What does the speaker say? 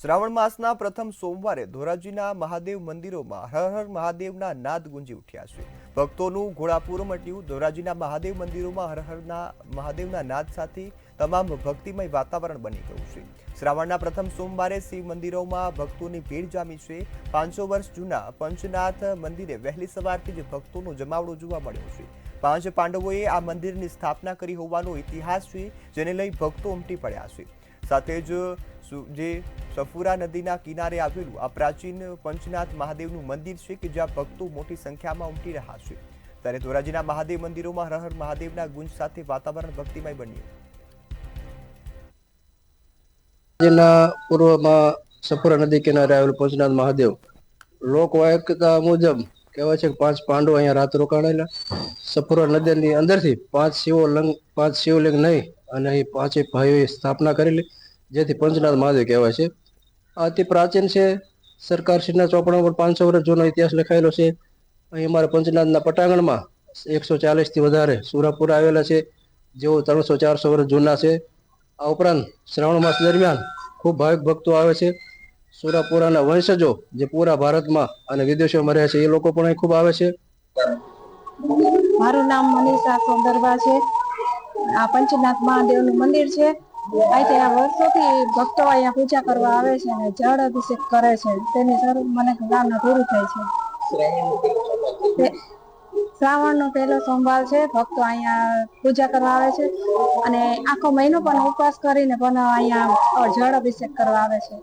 શ્રાવણ માસના પ્રથમ સોમવારે ધોરાજીના મહાદેવ મંદિરોમાં હર હર મહાદેવના નાદ ગુંજી ઉઠ્યા છે। ભક્તોનું ઘોડાપૂર મટ્યું। ધોરાજીના મહાદેવ મંદિરોમાં હર હરના મહાદેવના નાદ સાથે તમામ ભક્તિમય વાતાવરણ બની ગયું છે। શ્રાવણના પ્રથમ સોમવારે શિવ મંદિરોમાં ભક્તોની ભીડ જામી છે। 500 વર્ષ જૂના પંચનાથ મંદિરે વહેલી સવારથી જ ભક્તોનો જમાવડો જોવા મળ્યો છે। 5 પાંડવોએ આ મંદિરની સ્થાપના કરી હોવાનો ઇતિહાસ છે, જેને લઈ ભક્તો ઉમટી પડ્યા છે। સાથે જ જે સફુરા નદીના કિનારે આવેલું આ પ્રાચીન પંચનાથ મહાદેવનું મંદિર છે કે જ્યાં ભક્તો મોટી સંખ્યામાં ઉમટી રહ્યા છે। ત્યારે ધોરાજીના મહાદેવ મંદિરોમાં હર હર મહાદેવના ગુંજ સાથે વાતાવરણ ભક્તિમય બન્યું। પૂર્વમાં સફુરા નદી કિનારે આવેલું પંચનાથ મહાદેવ લોકવાયકતા મુજબ કહેવાય છે કે 5 પાંડવો અહીંયા રાત રોકાણેલા। સફુરા નદીની અંદરથી 5 શિવલિંગ નહીં અને અહીં 5 ભાઈઓએ સ્થાપના કરેલી, જેથી પંચનાથ મહાદેવ કહેવાય છે। અતિ પ્રાચીન છે। સરકારશ્રીના ચોપડા પર 500 વર્ષ જૂનો ઇતિહાસ લખાયેલો છે। અહીં અમારા પંચનાથના પટાંગણમાં 140 થી વધારે સુરાપુરા આવેલા છે, જેઓ 300-400 વર્ષ જૂના છે। આ ઉપરાંત શ્રાવણ માસ દરમિયાન ખૂબ ભાવિક ભક્તો આવે છે। સુરાપુરાના વંશજો જે પૂરા ભારતમાં અને વિદેશોમાં રહે છે, એ લોકો પણ અહીં ખૂબ આવે છે। મારું નામ મનીષા સોંદરવા છે। આ પંચનાથ મહાદેવનું મંદિર છે। અહીંયા વર્ષોથી ભક્તો અહીંયા પૂજા કરવા આવે છે અને જળ અભિષેક કરે છે, તેની જરૂર મને ગામના પૂરું થાય છે। શ્રાવણનો પહેલો સોમવાર છે। ભક્તો અહીંયા પૂજા કરવા આવે છે અને આખો મહિનો પણ ઉપવાસ કરીને પણ અહીંયા જળ અભિષેક કરવા આવે છે।